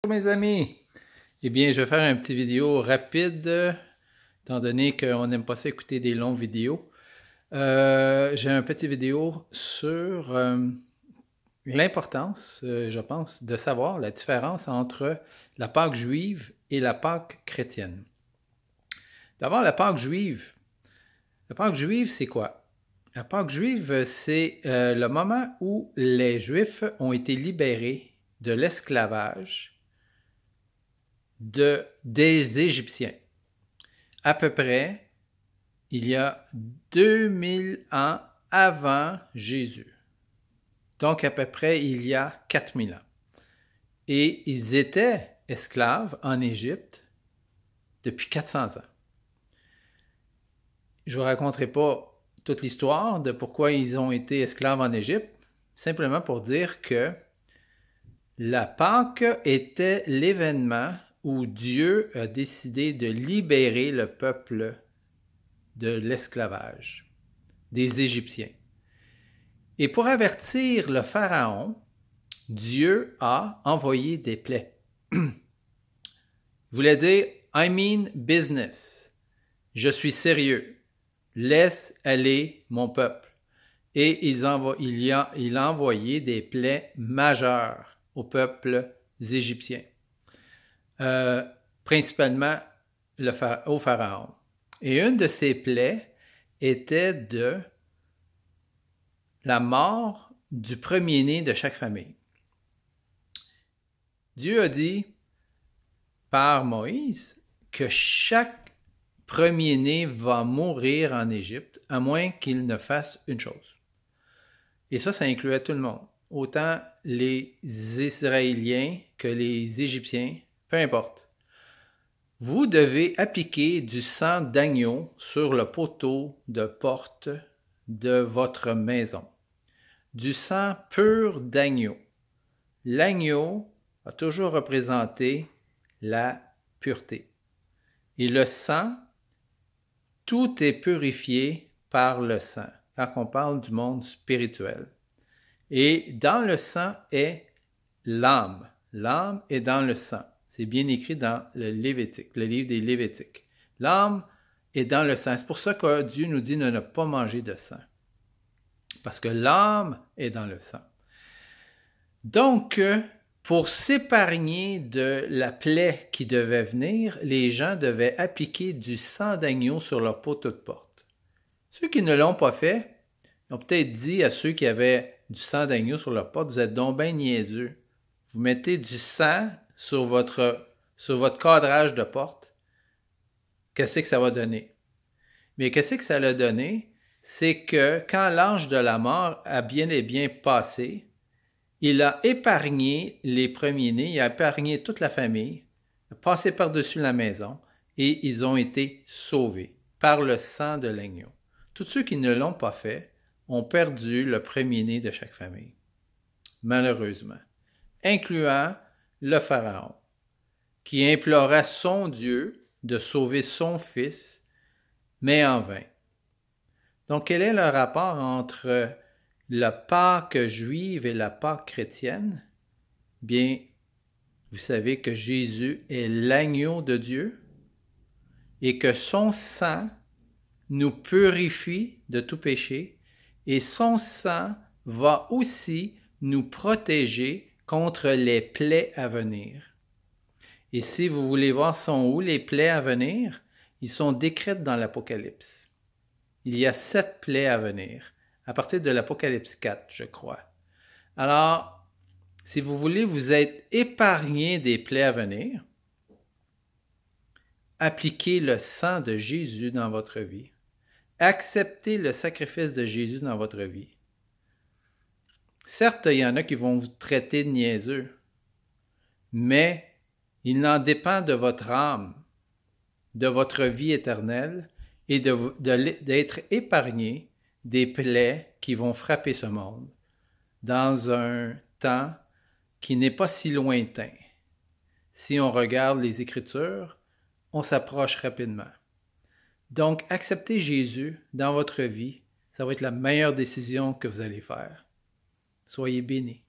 Bonjour mes amis, eh bien je vais faire une petite vidéo rapide, étant donné qu'on n'aime pas ça écouter des longues vidéos. J'ai une petite vidéo sur l'importance, je pense, de savoir la différence entre la Pâque juive et la Pâque chrétienne. D'abord, la Pâque juive. La Pâque juive, c'est quoi? La Pâque juive, c'est le moment où les Juifs ont été libérés de l'esclavage des Égyptiens. À peu près, il y a 2000 ans avant Jésus. Donc, à peu près, il y a 4000 ans. Et ils étaient esclaves en Égypte depuis 400 ans. Je ne vous raconterai pas toute l'histoire de pourquoi ils ont été esclaves en Égypte, simplement pour dire que la Pâque était l'événement où Dieu a décidé de libérer le peuple de l'esclavage des Égyptiens. Et pour avertir le Pharaon, Dieu a envoyé des plaies. Il voulait dire « I mean business ». Je suis sérieux. Laisse aller mon peuple. Et il a envoyé des plaies majeures au peuple égyptien. Principalement au Pharaon. Et une de ces plaies était de la mort du premier-né de chaque famille. Dieu a dit par Moïse que chaque premier-né va mourir en Égypte, à moins qu'il ne fasse une chose. Et ça incluait tout le monde, autant les Israéliens que les Égyptiens, peu importe. Vous devez appliquer du sang d'agneau sur le poteau de porte de votre maison. Du sang pur d'agneau. L'agneau a toujours représenté la pureté. Et le sang, tout est purifié par le sang, quand on parle du monde spirituel. Et dans le sang est l'âme. L'âme est dans le sang. C'est bien écrit dans le Lévitique, le livre des Lévitiques. L'âme est dans le sang. C'est pour ça que Dieu nous dit de ne pas manger de sang. Parce que l'âme est dans le sang. Donc, pour s'épargner de la plaie qui devait venir, les gens devaient appliquer du sang d'agneau sur leur poteau de porte. Ceux qui ne l'ont pas fait, ont peut-être dit à ceux qui avaient du sang d'agneau sur leur porte, vous êtes donc bien niaiseux. Vous mettez du sang sur votre cadrage de porte. Qu'est-ce que ça va donner? Mais qu'est-ce que ça a donné? C'est que quand l'ange de la mort a bien et bien passé, il a épargné les premiers-nés, il a épargné toute la famille, a passé par-dessus la maison, et ils ont été sauvés par le sang de l'agneau. Tous ceux qui ne l'ont pas fait ont perdu le premier-né de chaque famille, malheureusement, incluant le Pharaon, qui implora son Dieu de sauver son fils, mais en vain. Donc, quel est le rapport entre la Pâque juive et la Pâque chrétienne? Bien, vous savez que Jésus est l'agneau de Dieu et que son sang nous purifie de tout péché et son sang va aussi nous protéger contre les plaies à venir. Et si vous voulez voir sont où les plaies à venir, ils sont décrites dans l'Apocalypse. Il y a 7 plaies à venir, à partir de l'Apocalypse 4, je crois. Alors, si vous voulez vous être épargné des plaies à venir, appliquez le sang de Jésus dans votre vie. Acceptez le sacrifice de Jésus dans votre vie. Certes, il y en a qui vont vous traiter de niaiseux, mais il en dépend de votre âme, de votre vie éternelle et d'être épargné des plaies qui vont frapper ce monde dans un temps qui n'est pas si lointain. Si on regarde les Écritures, on s'approche rapidement. Donc, acceptez Jésus dans votre vie, ça va être la meilleure décision que vous allez faire. Soyez bénis.